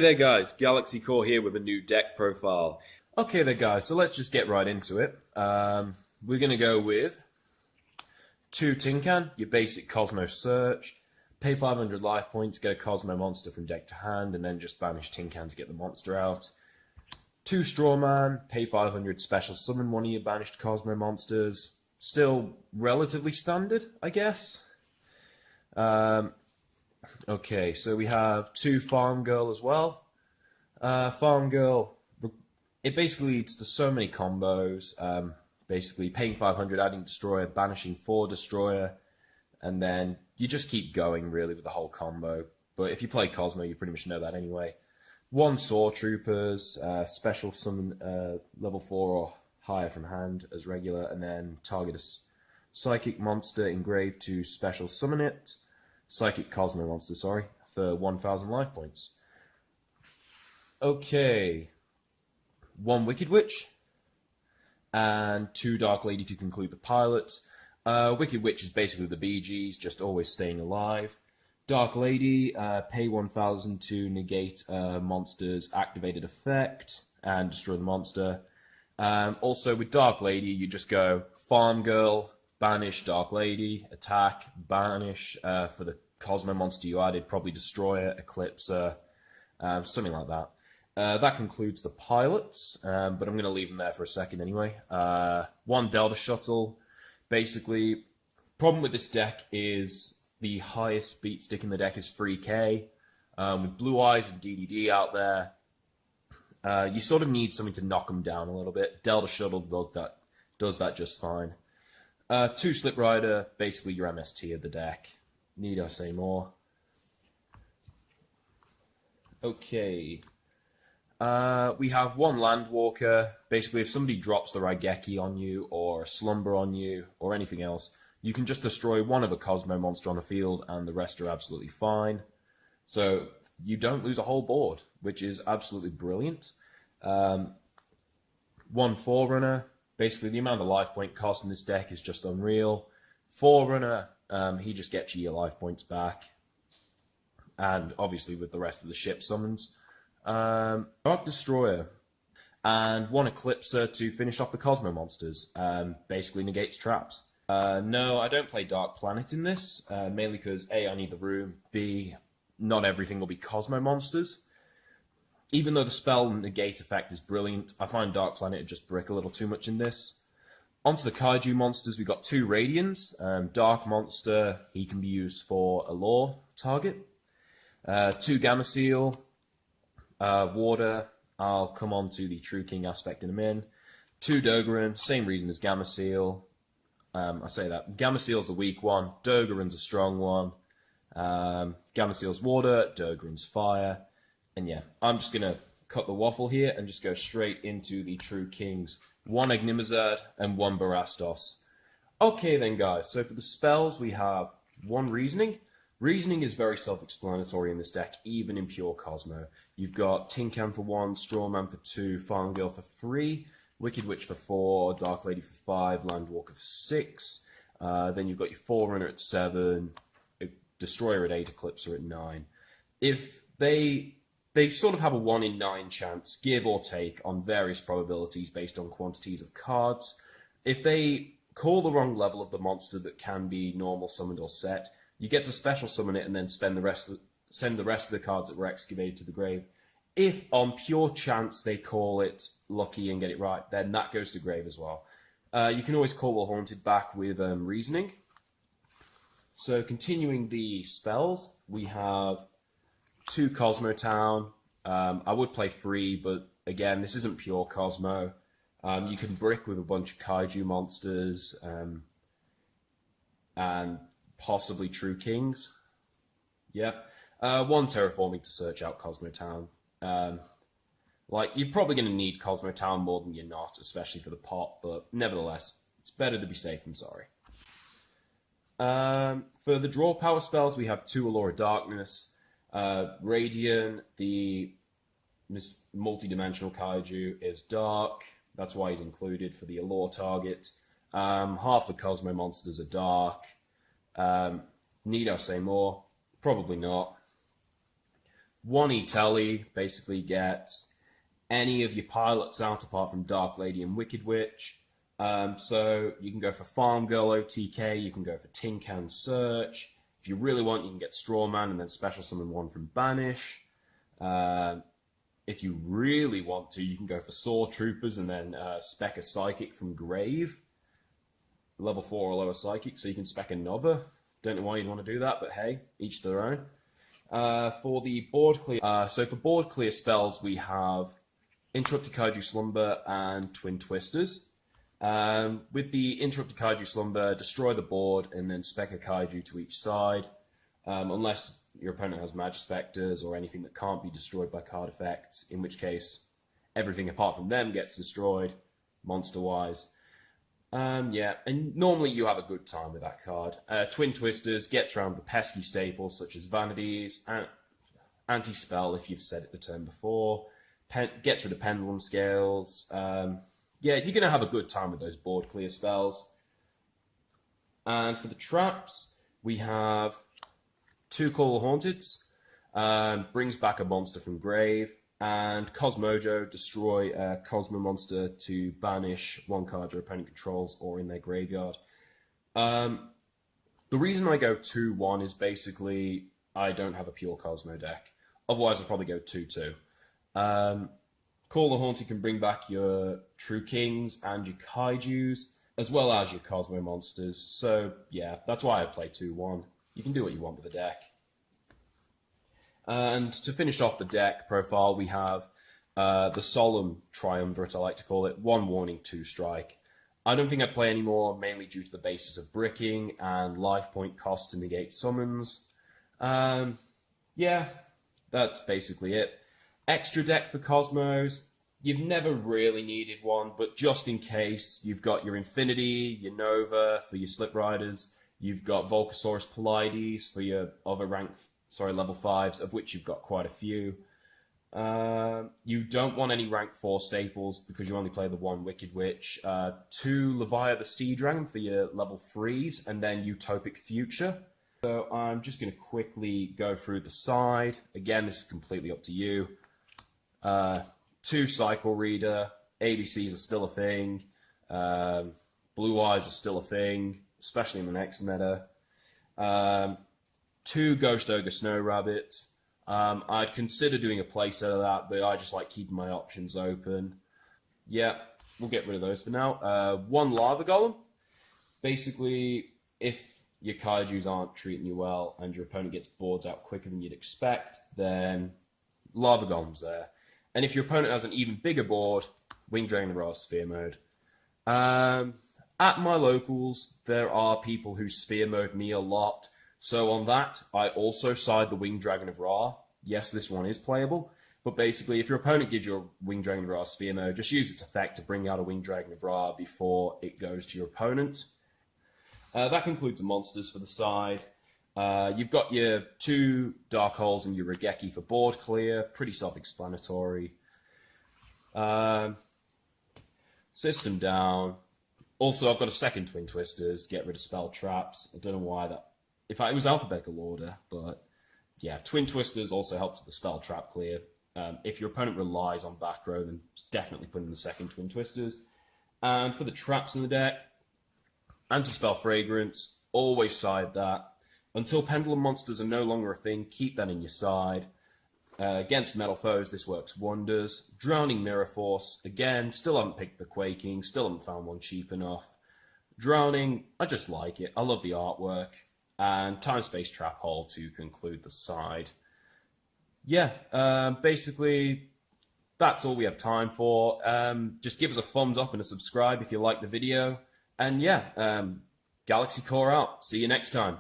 Hey there guys, GalaxyCore here with a new deck profile. Okay there guys, so let's just get right into it. We're going to go with 2 Tin Can, your basic Cosmo search, pay 500 life points, get a Cosmo monster from deck to hand, and then just banish Tin Can to get the monster out. 2 Straw Man, pay 500 special summon one of your banished Cosmo monsters. Still relatively standard, I guess. Okay, so we have 2 Farm Girl as well. Farm Girl, it basically leads to so many combos. Basically paying 500, adding Destroyer, banishing 4 Destroyer, and then you just keep going really with the whole combo. But if you play Cosmo, you pretty much know that anyway. 1 Saw Troopers, special summon level 4 or higher from hand as regular, and then target a Psychic monster engraved to special summon it. Psychic Cosmo monster, sorry, for 1,000 life points. Okay, 1 Wicked Witch, and 2 Dark Lady to conclude the pilot. Wicked Witch is basically the Bee Gees, just always staying alive. Dark Lady, pay 1,000 to negate a monster's activated effect and destroy the monster. Also with Dark Lady, you just go Farm Girl, banish Dark Lady, attack, banish for the Cosmo monster you added, probably Destroyer, Eclipser, something like that. That concludes the pilots, but I'm going to leave them there for a second anyway. 1 Delta Shuttle. Basically, problem with this deck is the highest beat stick in the deck is 3k. With Blue Eyes and DDD out there, you sort of need something to knock them down a little bit. Delta Shuttle does that just fine. 2 Slip Rider, basically your MST of the deck. Need I say more? Okay. We have 1 Landwalker. Basically, if somebody drops the Raigeki on you, or Slumber on you, or anything else, you can just destroy one of a Cosmo monster on the field, and the rest are absolutely fine. So, you don't lose a whole board, which is absolutely brilliant. 1 Forerunner. Basically, the amount of life point cost in this deck is just unreal. Forerunner, he just gets you your life points back. And obviously with the rest of the ship summons. Dark Destroyer. And 1 Eclipser to finish off the Cosmo monsters. Basically negates traps. No, I don't play Dark Planet in this. Mainly because A, I need the room. B, not everything will be Cosmo monsters. Even though the spell negate effect is brilliant, I find Dark Planet just brick a little too much in this. Onto the Kaiju monsters, we've got 2 Radiants. Dark Monster, he can be used for a lore target. 2 Gamma Seal. Water, I'll come on to the True King aspect in a minute. 2 Dogoran, same reason as Gamma Seal. I say that. Gamma Seal's the weak one, Dogoran's a strong one. Gamma Seal's water, Dogoran's fire. And yeah, I'm just going to cut the waffle here and just go straight into the True Kings. 1 Agnimazad and 1 Barastos. Okay then guys, so for the spells we have 1 Reasoning. Reasoning is very self-explanatory in this deck, even in pure Cosmo. You've got Tin Can for 1, Straw Man for 2, Farm Girl for 3, Wicked Witch for 4, Dark Lady for 5, Landwalker for 6. Then you've got your Forerunner at 7, Destroyer at 8, Eclipser at 9. If they sort of have a 1 in 9 chance, give or take, on various probabilities based on quantities of cards. If they call the wrong level of the monster that can be normal summoned or set, you get to special summon it and then send the rest of the cards that were excavated to the grave. If on pure chance they call it lucky and get it right, then that goes to grave as well. You can always call Will Haunted back with Reasoning. So continuing the spells, we have 2 Cosmo Town. I would play 3, but again, this isn't pure Cosmo. You can brick with a bunch of Kaiju monsters and possibly True Kings. Yep. 1 Terraforming to search out Cosmo Town. Like, you're probably going to need Cosmo Town more than you're not, especially for the pot, but nevertheless, it's better to be safe than sorry. For the draw power spells, we have 2 Allure of Darkness. Radiant, the multi-dimensional Kaiju, is dark. That's why he's included for the Allure target. Half the Cosmo monsters are dark. Need I say more? Probably not. One E-Telly basically gets any of your pilots out apart from Dark Lady and Wicked Witch. So you can go for Farm Girl OTK, you can go for Tin Can Search. If you really want, you can get Strawman and then special summon one from Banish. If you really want to, you can go for Saw Troopers and then spec a Psychic from Grave. Level 4 or lower Psychic, so you can spec another. Don't know why you'd want to do that, but hey, each their own. For the board clear, so for board clear spells, we have Interrupted Kaiju Slumber and Twin Twisters. With the Interrupted Kaiju Slumber, destroy the board and then spec a Kaiju to each side. Unless your opponent has Magispectors or anything that can't be destroyed by card effects, in which case everything apart from them gets destroyed, monster-wise. Yeah, and normally you have a good time with that card. Twin Twisters gets around the pesky staples such as Vanities, Anti-Spell if you've said it the turn before, gets rid of Pendulum Scales. Yeah, you're going to have a good time with those board clear spells. And for the traps, we have 2 Call of Haunteds, brings back a monster from Grave, and Cosmojo, destroy a Cosmo monster to banish 1 card your opponent controls or in their graveyard. The reason I go 2-1 is basically I don't have a pure Cosmo deck. Otherwise, I'd probably go 2-2. Call the Haunted can bring back your True Kings and your Kaijus, as well as your Cosmo monsters. So, yeah, that's why I play 2-1. You can do what you want with the deck. And to finish off the deck profile, we have the Solemn Triumvirate, I like to call it. 1 warning, 2 strike. I don't think I play anymore, mainly due to the basis of bricking and life point cost to negate summons. Yeah, that's basically it. Extra deck for Cosmos. You've never really needed one, but just in case, you've got your Infinity, your Nova for your Slip Riders. You've got Volcasaurus Pleiades for your other level 5s, of which you've got quite a few. You don't want any rank 4 staples because you only play the 1 Wicked Witch. 2 Levia the Sea Dragon for your level 3s, and then Utopic Future. So I'm just going to quickly go through the side. Again, this is completely up to you. 2 Cycle Reader. ABCs are still a thing. Blue Eyes are still a thing, especially in the next meta. 2 Ghost Ogre Snow Rabbit. I'd consider doing a playset of that, but I just like keeping my options open. Yeah, we'll get rid of those for now. 1 Lava Golem. Basically, if your Kaijus aren't treating you well and your opponent gets boards out quicker than you'd expect, then Lava Golem's there. And if your opponent has an even bigger board, Wing Dragon of Ra Sphere Mode. At my locals, there are people who Sphere Mode me a lot. So on that, I also side the Winged Dragon of Ra. Yes, this one is playable, but basically, if your opponent gives you a Winged Dragon of Ra Sphere Mode, just use its effect to bring out a Winged Dragon of Ra before it goes to your opponent. That concludes the monsters for the side. You've got your 2 Dark Holes and your Regeki for board clear. Pretty self-explanatory. System down. Also, I've got a second Twin Twisters. Get rid of spell traps. I don't know why that... In fact, it was alphabetical order, but yeah, Twin Twisters also helps with the spell trap clear. If your opponent relies on back row, then definitely put in the second Twin Twisters. And for the traps in the deck, Anti-Spell Fragrance, always side that. Until Pendulum Monsters are no longer a thing, keep that in your side. Against metal foes, this works wonders. Drowning Mirror Force, again, still haven't picked the Quaking, still haven't found one cheap enough. Drowning, I just like it. I love the artwork. And Time Space Trap Hole to conclude the side. Yeah, basically, that's all we have time for. Just give us a thumbs up and a subscribe if you like the video. And yeah, GalaxyCore out. See you next time.